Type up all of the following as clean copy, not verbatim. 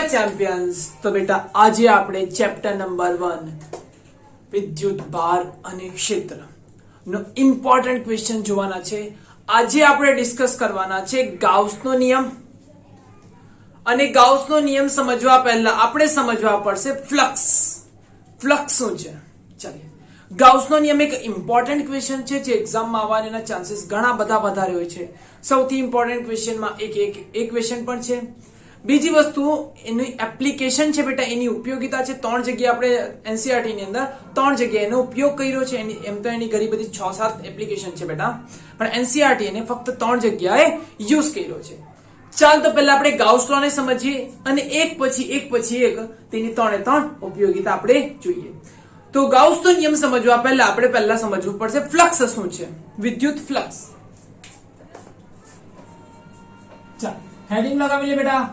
Hello champions, તો બેટા આજે આપણે ચેપ્ટર નંબર 1 વિદ્યુત ભાર અને ક્ષેત્ર નો ઇમ્પોર્ટન્ટ ક્વેશ્ચન જોવાના છે. આજે આપણે ડિસ્કસ કરવાના છે ગાઉસનો નિયમ. અને ગાઉસનો નિયમ સમજવા પહેલા આપણે સમજવા પડશે ફ્લક્સ. ફ્લક્સ શું છે? ચાલો, ગાઉસનો નિયમ એક ઇમ્પોર્ટન્ટ ક્વેશ્ચન છે જે એક્ઝામમાં આવવાના ચાન્સીસ ઘણા બધા વધારે હોય છે. સૌથી ઇમ્પોર્ટન્ટ ક્વેશ્ચનમાં એક ક્વેશ્ચન પણ છે. બીજી વસ્તુ એની એપ્લિકેશન છે બેટા, એની ઉપયોગિતા છે. 3 જગ્યાએ આપણે એનસીઈઆરટી ની અંદર 3 જગ્યાએ એનો ઉપયોગ કર્યો છે. એમ તો એની ઘણી બધી 6-7 એપ્લિકેશન છે બેટા, પણ એનસીઈઆરટી એને ફક્ત 3 જગ્યાએ યુઝ કર્યો છે. ચાલ તો પહેલા આપણે ગાઉસ લો ને સમજીએ અને એક પછી એક તેની 3 ઉપયોગિતા આપણે જોઈએ. તો ગાઉસનો નિયમ સમજવા પહેલા આપણે સમજવું પડશે ફ્લક્સ શું છે, વિદ્યુત ફ્લક્સ. ચાલ હેડિંગ લગાવી લે બેટા,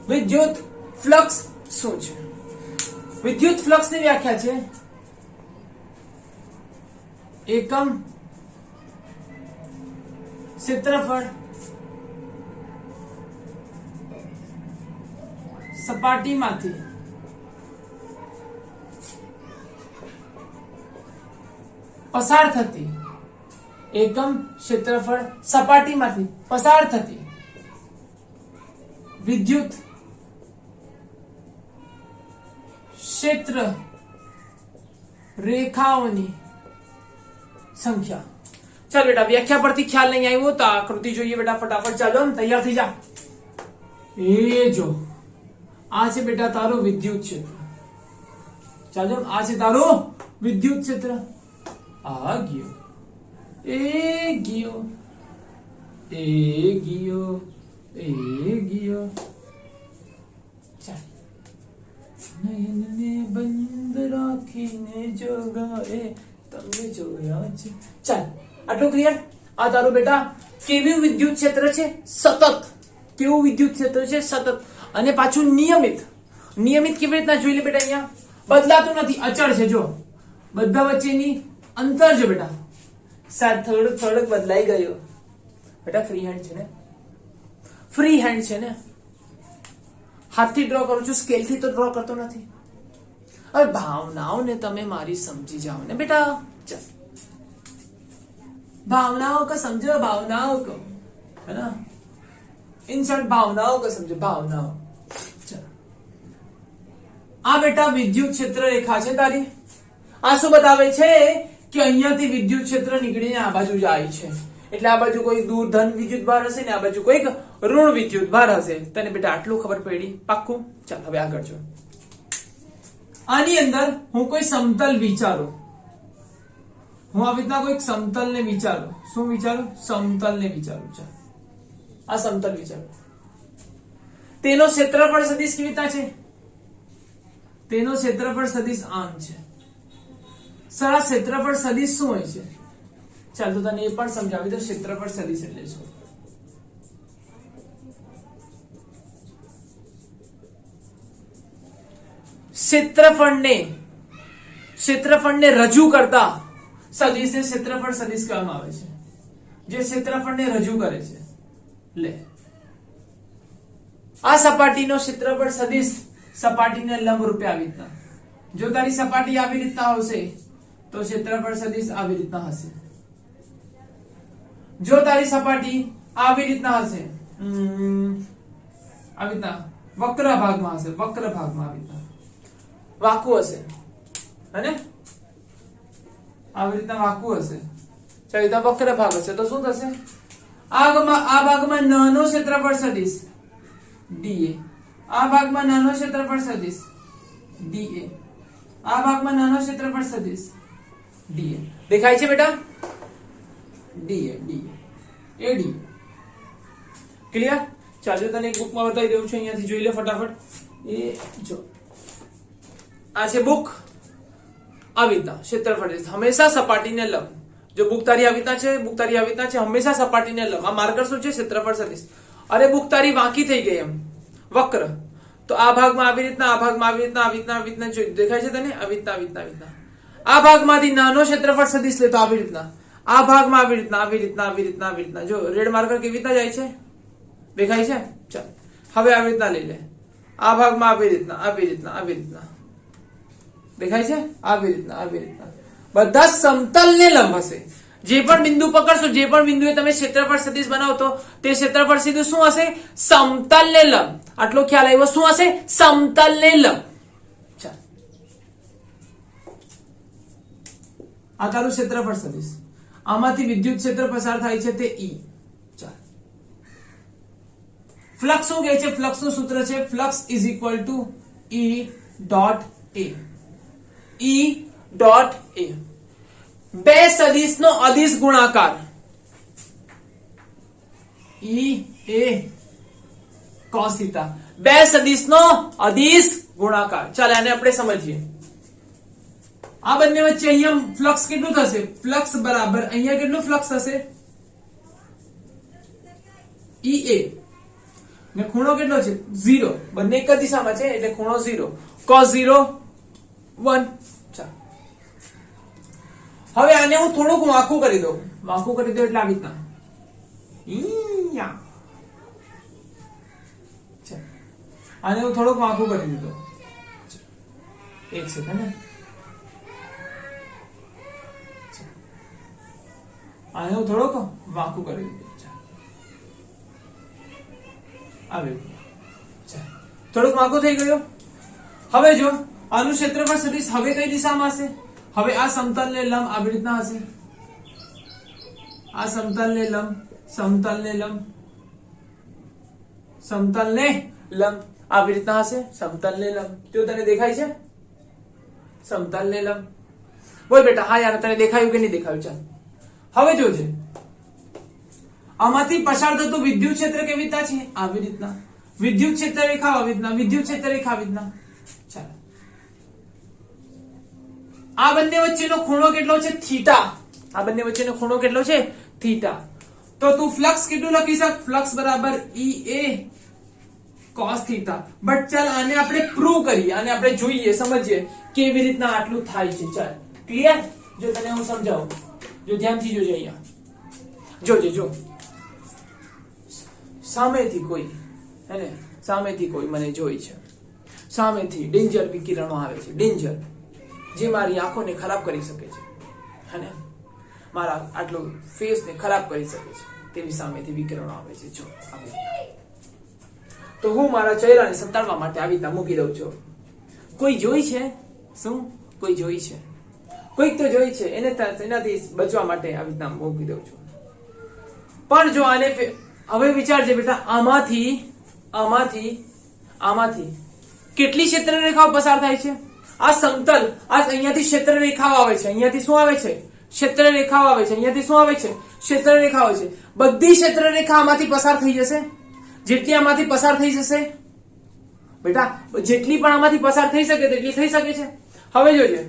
વિદ્યુત ફ્લક્સ શું છે? વિદ્યુત ફ્લક્સ ની વ્યાખ્યા છે એકમ ક્ષેત્રફળ સપાટીમાંથી પસાર થતી, એકમ ક્ષેત્રફળ સપાટીમાંથી પસાર થતી વિદ્યુત ક્ષેત્ર રેખાઓની સંખ્યા. ચાલ બેટા, વ્યાખ્યા પરથી ખ્યાલ નહીં આવ્યો તો આકૃતિ જોઈએ બેટા ફટાફટ. ચાલો તૈયાર થઈ જા. એ જો આ છે બેટા તારું વિદ્યુત ક્ષેત્ર. ચાલો આ છે તારું વિદ્યુત ક્ષેત્ર. આ ગયો, એ ગયો, એ ગયો, એ ગયો. ચાલ નયનને બંધ રાખીને જોગાએ તમને જોયા છે. ચાલ આટલું ક્લિયર. આ તારું બેટા કેવું વિદ્યુત ક્ષેત્ર છે? સતત. કેવું વિદ્યુત ક્ષેત્ર છે? સતત. અને પાછું નિયમિત. નિયમિત કેવી રીતના જોઈ લે બેટા, અહીંયા બદલાતું નથી, અચળ છે. જો બધા વચ્ચેની અંતર છે બેટા, થોડુંક બદલાઈ ગયો બેટા. ફ્રી હેન્ડ છે ને, ફ્રી હેન્ડ છે ને, હાથથી ડ્રો કરું છું, સ્કેલ થી તો ડ્રો કરતો નથી. હવે ભાવનાઓને તમે મારી સમજી જાઓ ને બેટા. ચાલ भावनाओं को समझो, भावनाओं को, है ना. इन शॉर्ट भावनाओं को समझो, भावनाओ. चलो आ बेटा विद्युत क्षेत्र रेखा છે તારી. આ શું બતાવે છે કે અહીંયાથી વિદ્યુત ક્ષેત્ર નીકળીને આ બાજુ જાય છે. એટલે આ બાજુ કોઈ દૂર ધન વિદ્યુત ભાર હશે ને આ બાજુ કોઈક ઋણ વિદ્યુત ભાર હશે. તને બેટા આટલું ખબર પડી? પાક્કું. ચાલ હવે આગળ જો. આની અંદર હું કોઈ સમતલ વિચારું, હું આવી રીતના કોઈ સમતલ ને વિચારું. શું વિચારું? સમતલ ને વિચારું. ચાલ આ સમતલ વિચારું. તેનો ક્ષેત્રફળ સદિશ કેવી રીતના છે? તેનો ક્ષેત્રફળ સદિશ આમ છે. સર આ ક્ષેત્રફળ સદિશ શું હોય છે? ચાલ તો તને એ પણ સમજાવી દો ક્ષેત્રફળ સદિશ એટલે શું. ક્ષેત્રફળને રજૂ કરતા સદિશને ક્ષેત્રફળ સદિશ કહેવામાં આવે છે. જે ક્ષેત્રફળને રજૂ કરે છે. લે આ સપાટીનો ક્ષેત્રફળ સદિશ સપાટીને લંબ રૂપે આવી રીતના. જો તારી સપાટી આવી રીતના હશે તો ક્ષેત્રફળ સદિશ આવી રીતના હશે. જો તારી સપાટી આવી રીતના હશે, આવી રીતના વક્ર ભાગમાં હશે, વક્ર ભાગમાં આવી રીતના વાકું હશે, હે, આવી રીતના વાકું હશે. ચાલો તો વક્ર ભાગ હશે તો શું થશે? આ ભાગમાં નાનો ક્ષેત્રફળ સદિશ dA, આ ભાગમાં નાનો ક્ષેત્રફળ સદિશ dA, આ ભાગમાં નાનો ક્ષેત્રફળ સદિશ dA. દેખાય છે બેટા? dA, dA, AD. ક્લિયર? ચાલો તને એક બુકમાં બતાવી દઉં છું, અહીંયાથી જોઈ લે ફટાફટ. એ જો આ છે બુક. આવી રીતના ક્ષેત્રફળ હંમેશા સપાટીને લંબ. જો બુક તારી આવી રીતના છે, બુક તારી આવી રીતના છે, હંમેશા સપાટીને લંબ. આ માર્કર શું છે? ક્ષેત્રફળ સદિશ. અરે બુક તારી વાંકી થઈ ગઈ એમ વક્ર, તો આ ભાગમાં આવી રીતના, આ ભાગમાં આવી રીતના, આવી રીતના, આવી રીતના જોઈ દેખાય છે તને? આવી રીતના, આવી રીતના, આવી રીતના. આ ભાગમાંથી નાનો ક્ષેત્રફળ સદિશ લે તો આવી રીતના, આ ભાગમાં આવી રીતના, આવી રીતના, આવી રીતના, આવી રીતના. જો રેડ માર્કર કેવી રીતના જાય છે? દેખાય છે? ચાલ હવે આવી રીતના લઈ લે, આ ભાગમાં આવી રીતના આવી રીતના આવી રીતના દેખાય છે? આવી રીતના આવી રીતના બધા સમતલ ને લંબ હશે. જે પણ બિંદુ પકડશો, જે પણ બિંદુએ તમે ક્ષેત્રફળ સદિશ બનાવતો તે ક્ષેત્રફળ સીધું શું હશે? સમતલ ને લંબ. આટલો ખ્યાલ આવ્યો? શું હશે? સમતલ ને લંબ. ચાલ આ તારું ક્ષેત્રફળ સદિશ, આમાંથી વિદ્યુત ક્ષેત્ર પસાર થાય છે તે E. ચાલ ફ્લક્સ શું કહે છે? ફ્લક્સ નું સૂત્ર છે flux is equal to E dot A. E dot A બે સદિશ નો અદિશ ગુણાકાર E A cos θ. બે સદિશ નો અદિશ ગુણાકાર. ચાલ આને આપણે સમજીએ. આ બંને વચ્ચે અહીંયા ફ્લક્સ કેટલું થશે? ફ્લક્સ બરાબર અહીંયા કેટલું ફ્લક્સ થશે? EA ને ખૂણો કેટલો છે? 0. બંને એક જ દિશામાં છે એટલે ખૂણો 0. cos 0 1. ચાલ હવે આને હું થોડુંક વાંકું કરી દઉં. વાંકું કરી દઉં એટલે આવી રીતના આને હું થોડુંક વાંકું કરી દીધું. એક સેકન્ડ. આને હું થોડુંક વાંકું કરી દીધું. આવી થોડુંક વાંકું થઈ ગયું. હવે જો આનું ક્ષેત્રફળ સદિશ હવે કઈ દિશામાં હશે? હવે આ સમતલ ને લંબ આવી રીતના હશે. આ સમતલ ને લંબ, સમતલ ને લંબ, સમતલ ને લંબ આવી રીતના હશે. સમતલ ને લંબ તો તને દેખાય છે? સમતલ ને લંબ બોલ બેટા. હા યાર તને દેખાયું કે નહીં દેખાયું? ચાલ હવે જોજે આમાંથી પસાર થતું વિદ્યુત ક્ષેત્ર કેવી રીતના છે? આવી રીતના. વિદ્યુત ક્ષેત્ર રેખા આવી રીતના, વિદ્યુત ક્ષેત્ર રેખા આવી રીતના. ચાલો આ બંને વચ્ચેનો ખૂણો કેટલો છે? થીટા. આ બંને વચ્ચેનો ખૂણો કેટલો છે? થીટા. તો તું ફ્લક્સ કેટલું લખી શક? ફ્લક્સ બરાબર EA cos θ. બટ ચાલ આને આપણે પ્રૂવ કરીએ, આને આપણે જોઈએ, સમજીએ કેવી રીતના આટલું થાય છે. ચાલ ક્લિયર? જો તને હું સમજાવું, જો ધ્યાનથી જોજે. અહીંયા જોજે. જો સામેથી કોઈ હેને, સામેથી કોઈ મને જોઈ છે, સામેથી ડેન્જર વિકિરણો આવે છે, ડેન્જર, જે મારી આંખોને ખરાબ કરી શકે છે, હેને મારા આટલું ફેસને ખરાબ કરી શકે છે તેવી સામેથી વિકિરણો આવે છે. જો તો હું મારા ચહેરાને સંતાડવા માટે આવી રીતના મૂકી દઉં છું. કોઈ જોઈ છે? શું કોઈ જોઈ છે? કોઈક તો જોઈ છે, એનાથી બચવા માટે આવી રીતના મૂકી દઉં છું. પણ જો આને હવે વિચારજે બેટા, આમાંથી કેટલી ક્ષેત્ર રેખાઓ પસાર થાય છે? આ સમતલ, આ અહીંયાથી ક્ષેત્ર રેખાઓ આવે છે, અહીંયાથી શું આવે છે? ક્ષેત્ર રેખાઓ આવે છે, અહીંયાથી શું આવે છે? ક્ષેત્ર રેખાઓ આવે છે. બધી ક્ષેત્ર રેખા આમાંથી પસાર થઈ જશે. જેટલી આમાંથી પસાર થઈ જશે બેટા, જેટલી પણ આમાંથી પસાર થઈ શકે તેટલી થઈ શકે છે. હવે જોજે,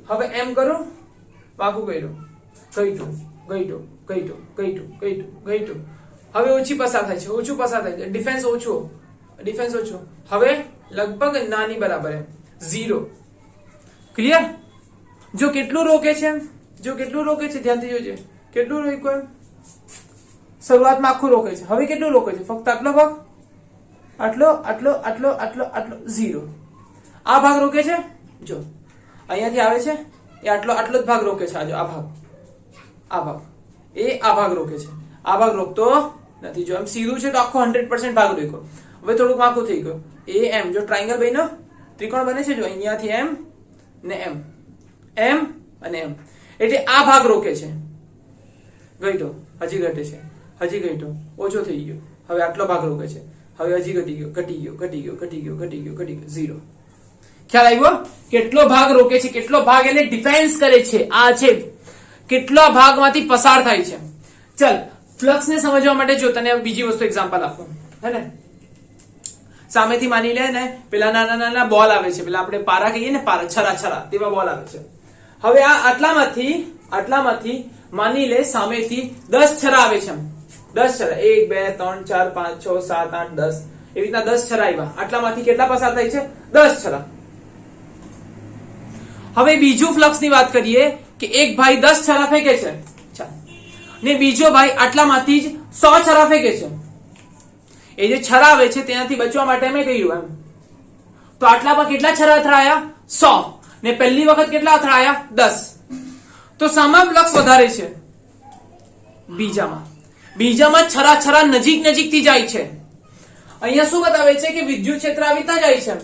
હવે એમ કરું, વાંકું કર્યું, ગઈટું. હવે ઓછી પસાર થાય છે, ઓછું પસાર થાય છે, ડિફેન્સ ઓછું. હવે લગભગ નાની બરાબર એમ 0. ક્લિયર? જો કેટલું રોકે છે, ધ્યાનથી જોજે. કેટલું રોક્યું? શરૂઆતમાં આખું રોકે છે. હવે કેટલું રોકે છે? ફક્ત આટલો ભાગ, આટલો 0. આ ભાગ રોકે છે. જો અહીંયાથી આવે છે એ આટલો જ ભાગ રોકે છે. આ ભાગ એ આ ભાગ રોકે છે. આ ભાગ રોકતો નથી. જો એમ સીધું છે તો આખો 100% ભાગ રોક્યો. હવે થોડુંક વાંકું થઈ ગયું. એમ જો ટ્રાયંગલ બન્યો, ત્રિકોણ બને છે. જો અહીંયાથી એમ ને એમ અને એમ, એટલે આ ભાગ રોકે છે. ગઈટો હજી ઘટે છે, હજી ગઈટો ઓછો થઈ ગયો. હવે આટલો ભાગ રોકે છે. હવે હજી ઘટી ગયો 0. ખ્યાલ આવ્યો? કેટલો ભાગ રોકે છે, કેટલો ભાગ એને ડિફેન્સ કરે છે. આ છે કેટલા ભાગમાંથી પસાર થાય છે. ચલ ફ્લક્સ ને સમજવા માટે જો તને બીજી વસ્તુ એક્ઝામ્પલ આપું, હે ને. સામેથી માની લે ને પેલા નાના બોલ આવે છે, પેલા આપણે પારા કહીએ ને, પારા, છરા તેવા બોલ આવે છે. હવે આ આટલામાંથી માની લે સામેથી 10 છરા આવે છે. 10 છરા, 1 2 3 4 5 6 7 8 10, એવી રીતના 10 છરા આવ્યા. આટલામાંથી કેટલા પસાર થાય છે? 10 છરા. હવે બીજું ફ્લક્સ ની વાત કરીએ કે એક ભાઈ 10 છરા ફેંકે છે, ને બીજો ભાઈ આટલામાંથી જ 100 છરા ફેંકે છે. એ જે છરા આવે છે તેનાથી બચવા માટે મેં કહ્યું એમ. તો આટલામાં કેટલા છરા અથડાયા? 100. ને પહેલી વખત કેટલા અથડાયા? 10. તો સામા ફ્લક્સ વધારે છે? બીજામાં છરા નજીકથી જાય છે. અહીંયા શું બતાવે છે કે વિદ્યુત ક્ષેત્ર આવી રીતના જાય છે.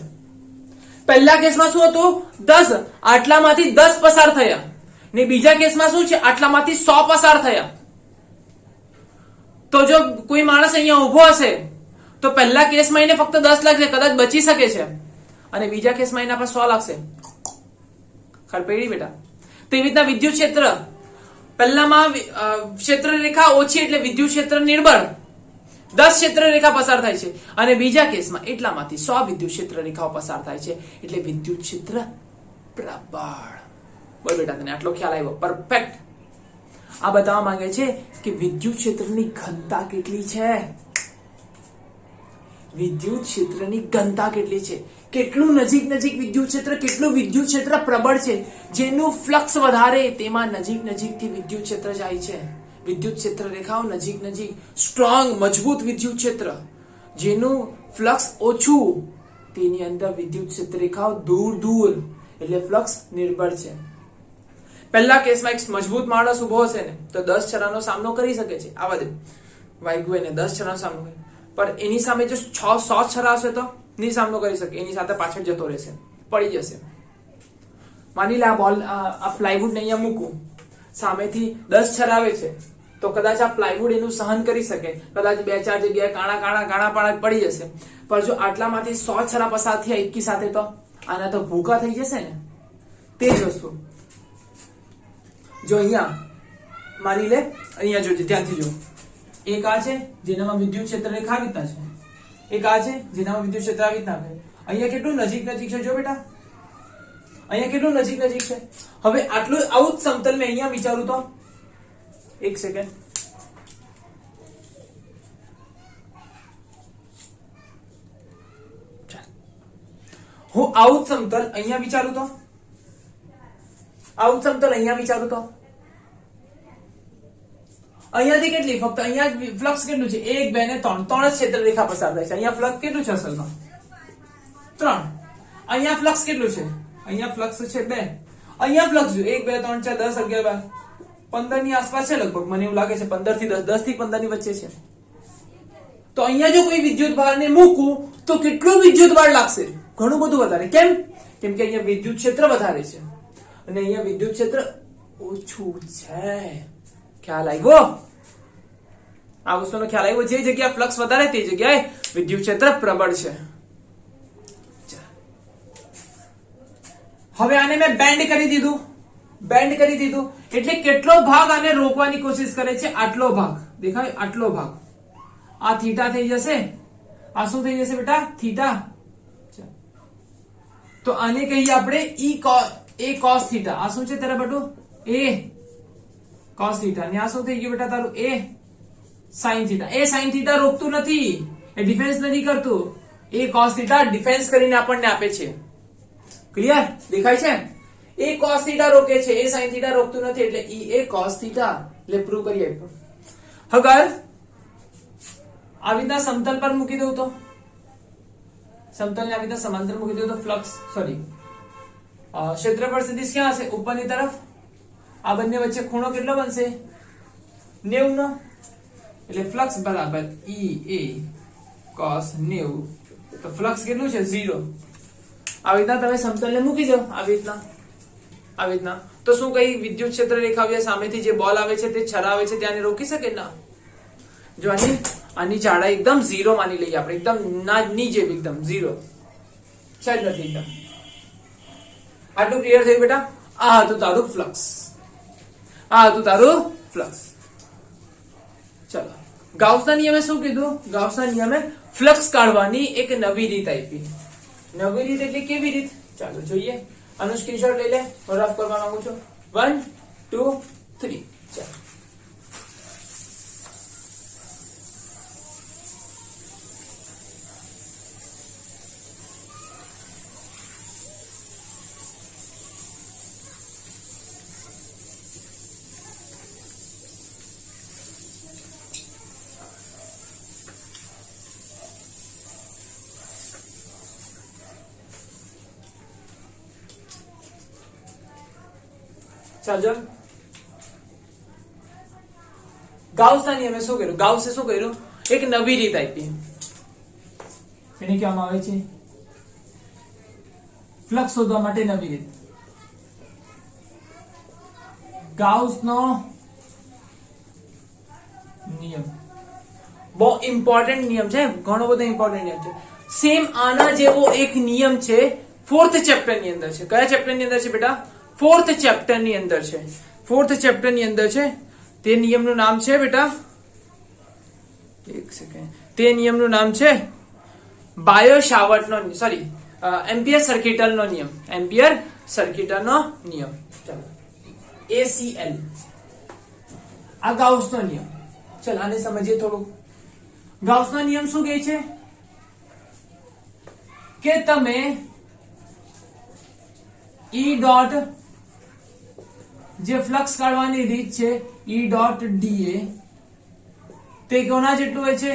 પહેલા કેસમાં શું હતું? 10. આટલામાંથી 10 પસાર થયા. ને બીજા કેસમાં શું છે? આટલામાંથી 100 પસાર થયા. તો જો કોઈ માણસ અહીંયા ઉભો હશે તો પહેલા કેસમાં એને ફક્ત 10 લાગશે, કદાચ બચી શકે છે. અને બીજા કેસમાં એના પર 100 લાગશે. ખરપેડી બેટા. તેવી રીતના વિદ્યુત ક્ષેત્ર, પહેલામાં ક્ષેત્ર રેખા ઓછી એટલે વિદ્યુત ક્ષેત્ર નિર્બળ, 10 ક્ષેત્ર રેખા પસાર થાય છે. અને બીજા કેસમાં એટલામાંથી 100 વિદ્યુત ક્ષેત્ર રેખાઓ પસાર થાય છે એટલે વિદ્યુત ક્ષેત્ર પ્રબળ. બોલ બેટા, તને આટલો ખ્યાલ આવ્યો? પરફેક્ટ. આ બતાવવા માંગે છે કે વિદ્યુત ક્ષેત્રની ઘનતા કેટલી છે. વિદ્યુત ક્ષેત્રની ઘનતા કેટલી છે, કેટલું નજીક વિદ્યુત ક્ષેત્ર, કેટલું વિદ્યુત ક્ષેત્ર પ્રબળ છે. જેનું ફ્લક્સ વધારે તેમાં નજીકથી વિદ્યુત ક્ષેત્ર જાય છે. વિદ્યુત ક્ષેત્ર રેખાઓ નજીક, સ્ટ્રોંગ મજબૂત વિદ્યુત ક્ષેત્ર. જેનું ફ્લક્સ ઓછું તેની અંદર વિદ્યુત ક્ષેત્ર રેખાઓ દૂર, એટલે ફ્લક્સ નિર્બળ છે. પહેલા કેસમાં એક મજબૂત માણસ ઉભો હશે ને તો 10 છરાનો સામનો કરી શકે છે. આવા દે વાગ્યું એને 10 છરાનો સામનો કરે, પણ એની સામે જો 100 છરા હશે તો નહીં સામનો કરી શકે. એની સાથે પાછળ જતો રહેશે, પડી જશે. માની લે આ પ્લાયવુડ ને અહીંયા મૂકું, સામેથી 10 છરા આવે છે તો કદાચ આ પ્લાયવુડ એનું સહન કરી શકે, કદાચ 2-4 જગ્યાએ કાણા પડી જશે. પણ જો આટલામાંથી 100 છરા પસાર થયા એકી સાથે તો આના તો ભૂકા થઈ જશે ને. તે જ વસ્તુ જો અહીંયા માની લે, અહીંયા જોજે, ધ્યાનથી જો. એક આ છે જેનામાં વિદ્યુત ક્ષેત્ર રેખા આવી રીતના છે, એક આ છે જેનામાં વિદ્યુત ક્ષેત્ર આવી રીતના છે. અહીંયા કેટલું નજીક છે જો બેટા, અહીંયા કેટલું નજીક છે. હવે આટલું આવું જ સમતલ મેં અહીંયા વિચારું તો, એક સેકન્ડ, હું આવું જ સમતલ અહીંયા વિચારું તો, આવું જ સમતલ અહીંયા વિચારું તો અહીંયાથી કેટલી, ફક્ત અહીંયા ફ્લક્સ કેટલું છે? 1, 2 ને 3 જ ક્ષેત્ર રેખા પસાર થાય છે. અહીંયા ફ્લક્સ કેટલું છે અસલમાં? 3. અહીંયા ફ્લક્સ કેટલું છે? અહીંયા ફ્લક્સ છે 2. અહીંયા ફ્લક્સ 1, 2, 3, 4, 10, 11, 12, 15 ની આસપાસ છે લગભગ. મને એવું લાગે છે 15 થી 10, 10 થી 15 ની વચ્ચે છે. તો અહીંયા જો કોઈ વિદ્યુત ભારને મૂકું તો કેટલું વિદ્યુત ભાર લાગશે? ઘણું બધું વધારે. કેમ કે અહીંયા વિદ્યુત ક્ષેત્ર વધારે છે અને અહીંયા વિદ્યુત ક્ષેત્ર ઓછું છે. ખ્યાલ આવ્યો? આ વસ્તુનો ખ્યાલ આવ્યો? જે જગ્યા ફ્લક્સ વધારે તે જગ્યાએ વિદ્યુત ક્ષેત્ર પ્રબળ છે. હવે આને મેં બેન્ડ કરી દીધું એટલે કેટલો ભાગ આને રોકવાની કોશિશ કરે છે? આટલો ભાગ દેખાય, આટલો ભાગ. આ થીટા થઈ જશે. આ શું થઈ જશે બેટા? થીટા. તો આને કહીએ આપણે એ cos થીટા. આ શું છે તારા બેટું? એ cos થીટા. ને આ શું થઈ ગયું બેટા તારું? એ sin થીટા. એ sin થીટા રોકતું નથી, એ ડિફેન્સ નથી કરતું. એ cos થીટા ડિફેન્સ કરીને આપણને આપે છે. ક્લિયર? દેખાય છે? એ cos થીટા રોકે છે, એ sin થીટા રોકતું નથી, એટલે એ cos થીટા. એટલે પ્રૂવ કરી આપ્યું. અગર આવી રીતના સમતલ પર મૂકી દઉં તો, સમતલને આવી રીતના સમાંતર મૂકી દઉં તો ફ્લક્સ ક્ષેત્રફળ સદિશ ક્યાં હશે? ઉપરની તરફ. આ બંને વચ્ચે ખૂણો કેટલો બનશે? 90 નો. એટલે ફ્લક્સ બરાબર E A cos 90. તો ફ્લક્સ કેટલું છે? 0. આવી રીતના તમે સમતલને મૂકી દો, આવી રીતના. તો શું કઈ વિદ્યુત ક્ષેત્ર રેખા સામેથી જે બોલ આવે છે તે છરા આવે છે ત્યાંને રોકી શકે ના? જો આની જાડાઈ એકદમ 0 માની લઈએ આપણે, એકદમ નાની જેવી, એકદમ 0 છે જ નથી એકદમ. આટલું ક્લિયર થયું બેટા? આ હતું તારું ફ્લક્સ. ચલો, ગાઉસના નિયમે શું કીધું? ગાઉસના નિયમે ફ્લક્સ કાઢવાની એક નવી રીત આપી. નવી રીત એટલે કેવી રીત? ચાલો જોઈએ. આનું સ્ક્રીનશોટ લઈ લે, હું રફ કરવા માંગુ છું. 1, 2, 3. ચાલો, ચાલો ગાઉસના નિયમે શું કર્યું? ગાઉસે શું કર્યું? એક નવી રીત આપી, એને કહેવામાં આવે છે ફ્લક્સ શોધવા માટે નવી રીત. ગાઉસનો નિયમ બહુ ઇમ્પોર્ટન્ટ નિયમ છે, ઘણો બધો ઇમ્પોર્ટન્ટ નિયમ છે. સેમ આના જેવો એક નિયમ છે 4th ચેપ્ટર ની અંદર છે. કયા ચેપ્ટર ની અંદર છે બેટા? 4th ચેપ્ટર ની અંદર છે. 4th ચેપ્ટર ની અંદર છે. તે નિયમનું નામ છે બેટા, એક સેકન્ડ, તે નિયમનું નામ છે બાયો સાવર્ટનો, સોરી એમ્પિયર સર્કિટલનો નિયમ. એમ્પિયર સર્કિટલનો નિયમ. ચાલો ACL, આ ગાઉસનો નિયમ. ચલ આને સમજીએ થોડું. ગાઉસનો નિયમ શું કહે છે કે તમે E ડોટ, જે ફ્લક્સ કાઢવાની રીત છે E ડોટ da, તે કોના જેટલું હોય છે?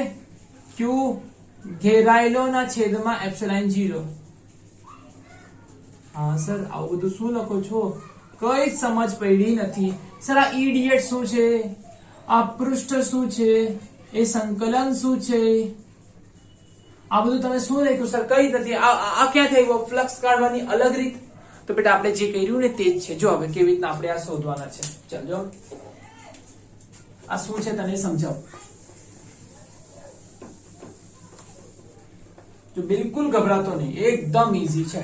Q ઘેરાયેલો ના છેદમાં એપ્સિલોન 0. હા સર, આવું બધું શું લખો છો? કઈ જ સમજ પડી નથી સર. આ E dx શું છે? આ પૃષ્ઠ શું છે? એ સંકલન શું છે? આ બધું તમે શું લખ્યું સર? કઈ નથી. આ ક્યાં થઈ ગયું? ફ્લક્સ કાઢવાની અલગ રીત. તો બેટા આપણે જે કર્યું ને તે જ છે. જો હવે કેવી રીતના આપણે આ શોધવાના છે. ચાલો આ શું છે તને સમજાવું. તો બિલકુલ ગભરાતો નહીં, એકદમ ઈઝી છે.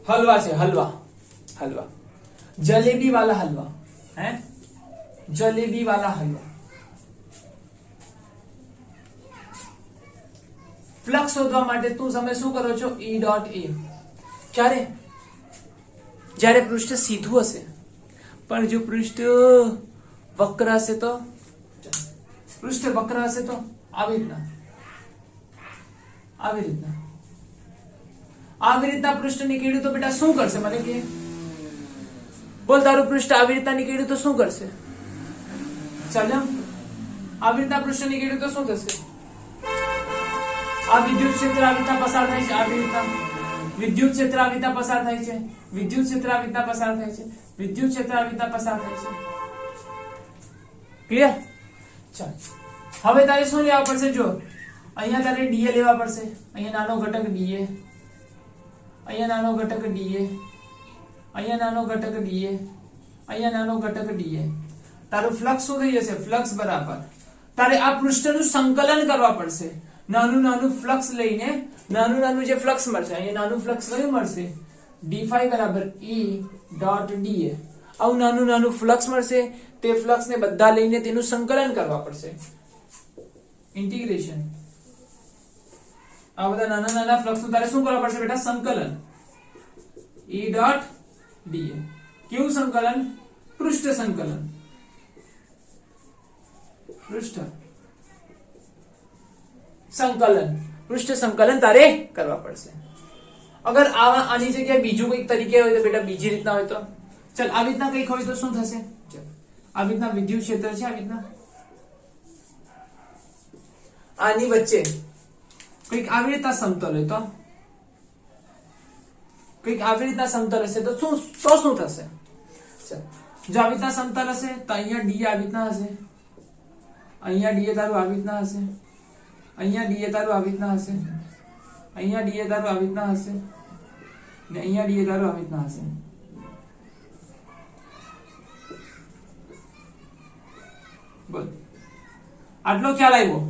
હલવા છે, હલવા, હલવા, જલેબી વાલા હલવા, હે જલેબી વાલા હલવા. ફ્લક્સ શોધવા માટે તમે શું કરો છો? E dot a. ક્યારે? જ્યારે પૃષ્ઠ સીધું હશે. પણ જો પૃષ્ઠ વક્ર હશે તો, પૃષ્ઠ વક્ર હશે તો આવી રીતના, આવી રીતના, આવી રીતના પૃષ્ઠ નીકળ્યું તો બેટા શું કરશે? મને કે બોલ, તારું પૃષ્ઠ આવી રીતના નીકળ્યું તો શું કરશે? ચાલો આવી રીતના પૃષ્ઠ નીકળ્યું તો શું થશે? આ વિદ્યુત ક્ષેત્ર આવી રીતના પસાર થાય છે. આવી રીતના વિદ્યુત ક્ષેત્ર આવી રીતના પસાર થાય છે. વિદ્યુત ક્ષેત્ર આવી રીતના પસાર થાય છે. વિદ્યુત ક્ષેત્ર આવી રીતના પસાર થાય છે. ક્લિયર? ચાલ હવે તારે શું લેવા પડશે? જો અહીંયા તારે dA લેવા પડશે. અહીંયા નાનો ઘટક dA, અહીંયા નાનો ઘટક dA, અહીંયા નાનો ઘટક dA, અહીંયા નાનો ઘટક dA. તારું ફ્લક્સ શું થઈ જશે? ફ્લક્સ બરાબર તારે આ પૃષ્ઠનું સંકલન કરવા પડશે. નાનું નાનું ફ્લક્સ લઈને નાનું નાનું જે ફ્લક્સ મળશે, અહીંયા નાનું ફ્લક્સ કયું મળશે? d5 બરાબર E ડોટ da. આવું નાનું નાનું ફ્લક્સ મળશે. તે ફ્લક્સ ને બધા લઈને તેનું સંકલન કરવા પડશે, ઇન્ટિગ્રેશન. આ બધા નાના નાના ફ્લક્સ નું તારે શું કરવા પડશે બેટા? સંકલન. E dot da. કેવું સંકલન? પૃષ્ઠ સંકલન. પૃષ્ઠ સંકલન, પૃષ્ઠ સંકલન તારે કરવા પડશે. અગર આની જગ્યાએ બીજું કઈક તરીકે હોય તો બેટા બીજી રીતના હોય તો ચલ આવી રીતના કઈક હોય તો શું થશે? ચલ આવી રીતના વિદ્યુત ક્ષેત્ર છે, આવી રીતના આની વચ્ચે કઈક આવી રીતના સમતલ હોય તો, કઈક આવી રીતના સમતલ હશે તો શું થશે? ચલ જો આવી રીતના સમતલ હશે તો અહીંયા d આવી રીતના હશે, અહીંયા d તારું આવી રીતના હશે, અહીંયા d તારું આવી રીતના હશે, અહીંયા d તારું આવી રીતના હશે ને અહીંયા d તારું આવી રીતના હશે. બોલ આટલો ખ્યાલ આવ્યો?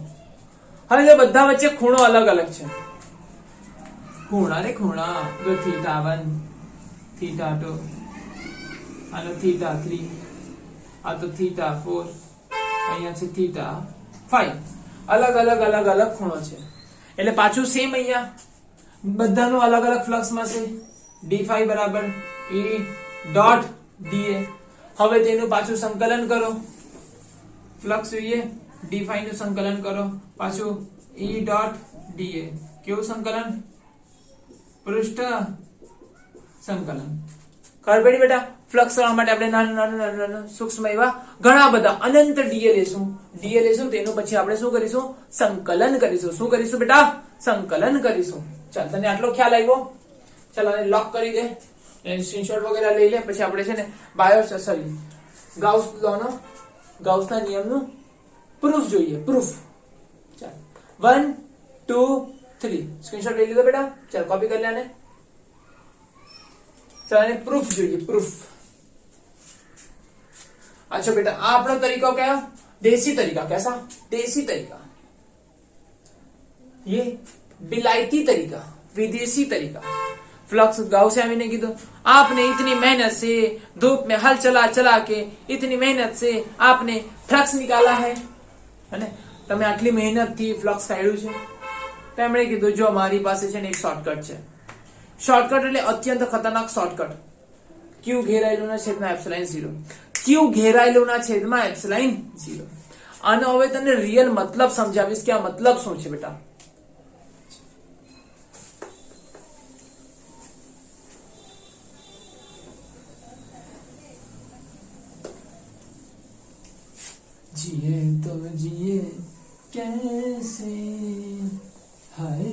હવે જો બધા વચ્ચે ખૂણો અલગ અલગ છે. ખૂણા રે ખૂણા, જો θ1 θ2 આનો θ3 આ તો θ4 અહીંયા છે θ5. અલગ અલગ અલગ અલગ ખૂણો છે એટલે પાછું સેમ અહીંયા બધાનું અલગ અલગ ફ્લક્સ માં છે. d5 બરાબર E ડોટ da. હવે તેનું પાછું સંકલન કરો. ફ્લક્સ જોઈએ d5 નું સંકલન કરો પાછું E ડોટ da. કેવું સંકલન? પૃષ્ઠ સંકલન. ખબર પડી બેટા? ફ્લક્સ કરવા માટે આપણે નાનું નાનું નાનું સૂક્ષ્મ એવા ઘણા બધા અનંત da લેશું તેનું પછી આપણે શું કરીશું? સંકલન કરીશું. શું કરીશું બેટા? સંકલન કરીશું. ચાલ તને આટલો ખ્યાલ આવ્યો? ચાલ આને લોક કરી દે. સ્ક્રીનશોટ વગેરે લઈ લે, પછી આપણે છે ને બાયો સોરી ગાઉસ લોનો ગાઉસના નિયમનું પ્રૂફ જોઈએ. પ્રૂફ ચાલ 1 2 3 સ્ક્રીનશોટ લઈ લીધો બેટા. ચાલ કોપી કરી લે આને. ચાલ આને પ્રૂફ જોઈએ. પ્રૂફ. अच्छा बेटा आपका तरीका क्या? देसी तरीका. कैसा? देसी तरीका. ये बिलायती तरीका, विदेशी तरीका. फ्लक्स गाउसियन ने कीधु आपने इतनी मेहनत से धूप में हल चला चला के इतनी मेहनत से आपने फ्लक्स निकाला है અને તમે આટલી મહેનત થી ફ્લક્સ કાઢ્યું છે. તેમણે કીધું જો મારી પાસે છે ને એક શોર્ટકટ છે. શોર્ટકટ એટલે અત્યંત ખતરનાક શોર્ટકટ. ક્યુ ઘેરાયેલું ના છેદમાં એપ્સિલોન 0. ક્યુ ઘેરાયેલું ના છેદમાં એપ્સિલોન 0. આનો હવે તને રિયલ મતલબ સમજાવીશ કે આ મતલબ શું છે બેટા. जिए तो जिए कैसे हाय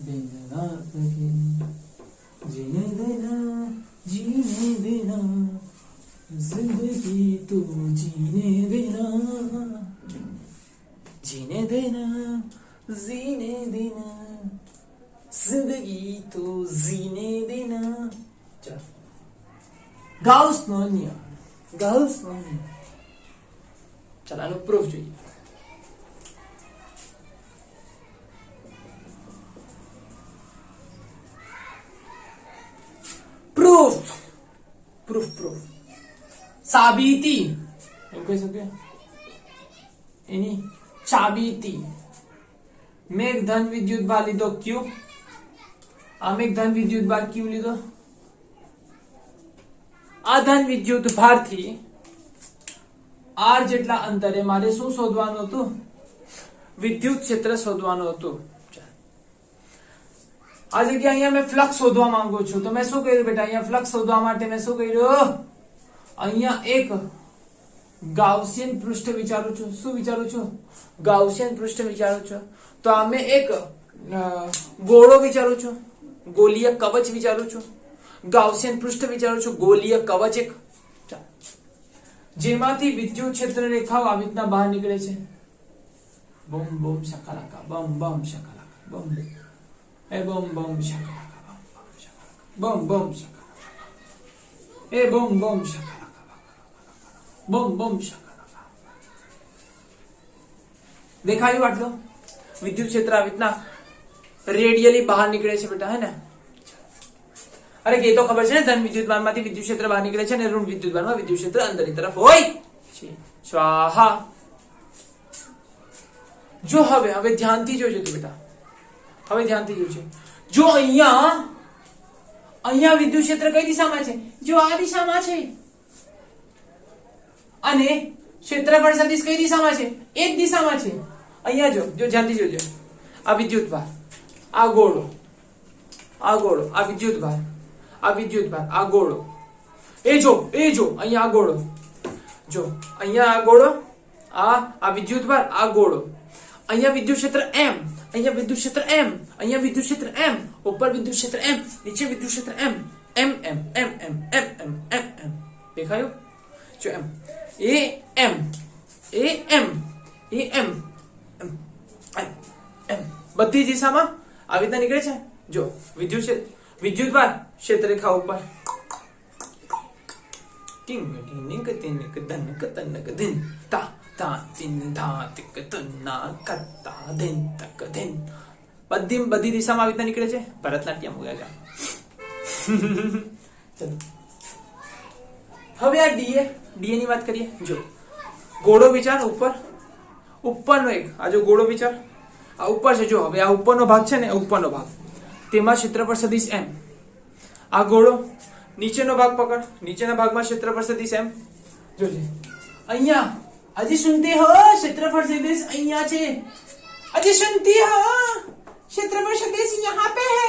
बिन आपके जीने देना जिंदगी तो जीने देना जिंदगी तो जीने देना. चल गाउस नो नियम. चल आनो प्रूफ જોઈએ. પ્રૂફ સાબિતી એમ કહી શકે. એની સાબિતી. મેઘ ધન વિદ્યુત ભાર લીધો ક્યુ. આ મેઘ ધન વિદ્યુત ભાર ક્યુ લીધો. આ ધન વિદ્યુત ભાર થી આર જેટલા અંતરે મારે શું શોધવાનું હતું? વિદ્યુત ક્ષેત્ર શોધવાનું હતું. આ જગ્યા અહીંયા મેં ફ્લક્સ શોધવા માંગુ છું તો મેં શું કર્યું બેટા? અહીંયા ફ્લક્સ શોધવા માટે મેં શું કર્યું? અહીંયા એક ગાઉસિયન પૃષ્ઠ વિચારું છું. શું વિચારું છું? ગાઉસિયન પૃષ્ઠ વિચારું છું. તો આ મેં એક ગોળો વિચારું છું. ગોલીય કવચ વિચારું છું. ગાઉસિયન પૃષ્ઠ વિચારું છું. ગોલીય કવચ એક જેમાંથી વિદ્યુત ક્ષેત્ર રેખાઓ આવી રીતના બહાર નીકળે છે. બમ બમ શકાલાકા બમ બમ શકાલાકા બમ એ બમ બમ શકાલાકા બમ બમ શકાલાકા એ બમ બમ શકાલાકા બમ બમ શકાલાકા. દેખાયું આટલો? વિદ્યુત ક્ષેત્ર આવી રીતના રેડિયલી બહાર નીકળે છે બેટા, હે ને? અરે એ તો ખબર છે ને, ધન વિદ્યુત ભારમાંથી વિદ્યુત ક્ષેત્ર બહાર નીકળે છે અને ઋણ વિદ્યુત ભારમાં વિદ્યુત ક્ષેત્ર અંદરની તરફ હોય છે. સ્વાહા. જો હવે ધ્યાનથી જોજો બેટા. હવે ધ્યાનથી જોજો. જો અહીંયા વિદ્યુત ક્ષેત્ર કઈ દિશામાં છે? જો આ દિશામાં છે. અને ક્ષેત્રફળ સદિશ કઈ દિશામાં છે? એક દિશામાં છે. અહીંયા જો ધ્યાનથી જોજો. આ વિદ્યુત ભાર, આ ગોળો, આ વિદ્યુત ભાર, આ વિદ્યુત ભાર, આ ગોળો. એ જો અહીંયા આ ગોળો. જો અહીંયા આ ગોળો, આ વિદ્યુત ભાર, આ ગોળો. અહીંયા વિદ્યુત ક્ષેત્ર M, અહીંયા વિદ્યુત ક્ષેત્ર M, અહીંયા વિદ્યુત ક્ષેત્ર M, ઉપર વિદ્યુત ક્ષેત્ર M, નીચે વિદ્યુત ક્ષેત્ર M. દેખાયું? જો M બધી દિશામાં આવી રીતના નીકળે છે. જો વિદ્યુત ભાર ક્ષેત્ર રેખા ઉપર બધી દિશામાં આવી રીતના નીકળે છે. ભરતનાટ્યમ હો ગયા. ચલો હવે આ ડીએ ની વાત કરીએ. જો ગોળો વિચાર ઉપરનો એક, આ જો ગોળો વિચાર આ ઉપર છે. જો હવે આ ઉપરનો ભાગ છે ને, ઉપરનો ભાગ, તેમાં ક્ષેત્રફળ સદિશ M. આ ગોળો નીચેનો ભાગ પકડ, નીચેના ભાગમાં ક્ષેત્રફળ સદિશ M. જોજે અહીંયા अजी सुनते हो? क्षेत्रफल सदिश અહીંયા છે. अजी सुनती हो? क्षेत्रफल सदिश यहाँ पे है.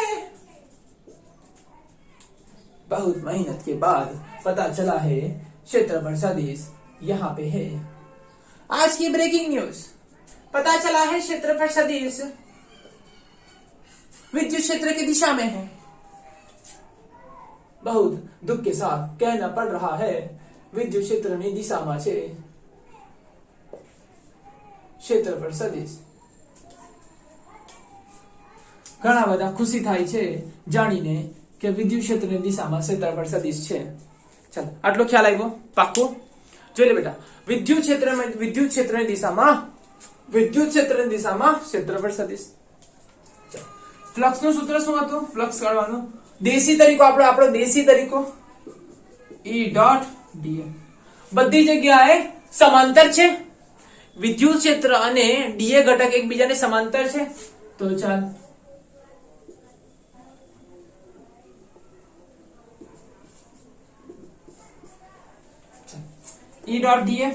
बहुत मेहनत के बाद पता चला है क्षेत्रफल सदिश यहाँ पे है. आज की ब्रेकिंग न्यूज, पता चला है क्षेत्रफल सदिश विद्युत क्षेत्र की दिशा में है. बहुत दुख के साथ कहना पड़ रहा है विद्युत क्षेत्रनी દિશામાં છે ક્ષેત્રફળ સદિશ ઘણા બધા ખુશી થાય છે જાણીને કે વિદ્યુત ક્ષેત્રની દિશામાં ક્ષેત્રફળ સદિશ છે ચાલ આટલો ખ્યાલ આવ્યો પાક્કો જોઈ લે બેટા વિદ્યુત ક્ષેત્રની દિશામાં ક્ષેત્રફળ સદિશ ફ્લક્સ નું સૂત્ર શું હતું ફ્લક્સ કાઢવાનું દેશી તરીકો આપણો દેશી તરીકો E ડોટ dl બધી જગ્યાએ સમાંતર છે વિદ્યુત ક્ષેત્ર અને dA ઘટક એકબીજાને સમાંતર છે તો ચાલ E dot dA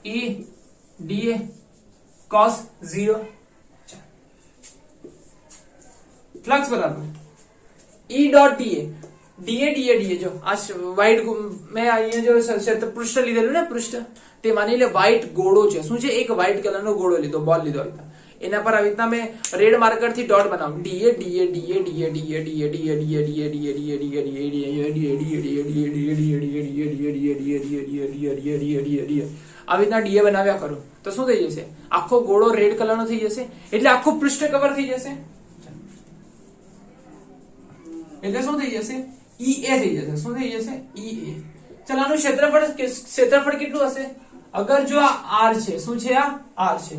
E dA cos 0 flux બરાબર E ડોટ dA dA જો આ વ્હાઈટ મેં અહીંયા જો ક્ષેત્ર પૃષ્ઠ લીધેલું ને પૃષ્ઠ તે માની લે વ્હાઈટ ગોળો છે શું છે એક વ્હાઈટ કલરનો ગોળો લીધો બોલ લીધો એના પર આવી રીતના મેં રેડ માર્કર થી ડોટ બનાવું dA આવી રીતના dA બનાવ્યા કરો તો શું થઈ જશે આખો ગોળો રેડ કલરનો થઈ જશે એટલે આખું પૃષ્ઠ કવર થઈ જશે એટલે શું થઈ જશે EA થઈ જશે શું થઈ જશે EA ચાલ આનું ક્ષેત્રફળ કેટલું હશે અગર જો આ R છે શું છે આ R છે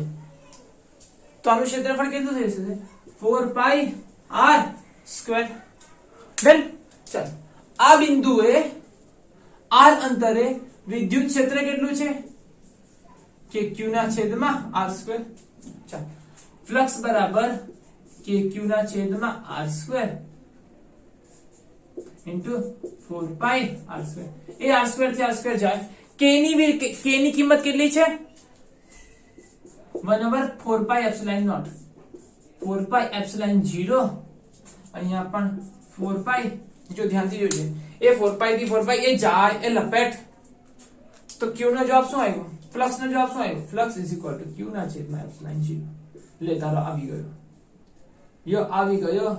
તો આનું ક્ષેત્રફળ કેટલું થઈ જશે 4 પાઈ R સ્ક્વેર ડન ચાલ આ બિંદુએ R અંતરે વિદ્યુત ક્ષેત્ર કેટલું છે કે Q ના છેદમાં R સ્ક્વેર ચાલ ફ્લક્સ બરાબર કે Q ના છેદમાં R square into 4 pi R square એ R સ્ક્વેર થી R સ્ક્વેર જાય k ની કિંમત કેટલી છે 1/4 pi epsilon naught 4 pi epsilon 0 અહીંયા પણ 4 પાઈ જો ધ્યાનથી જોજે એ 4 પાઈ થી 4 પાઈ એ જાય એ લપેટ તો q નો જવાબ શું આવ્યો ફ્લક્સ નો જવાબ શું આવ્યો ફ્લક્સ q ના છેદમાં એપ્સિલોન 0 લે તારો આવી ગયો આવી ગયો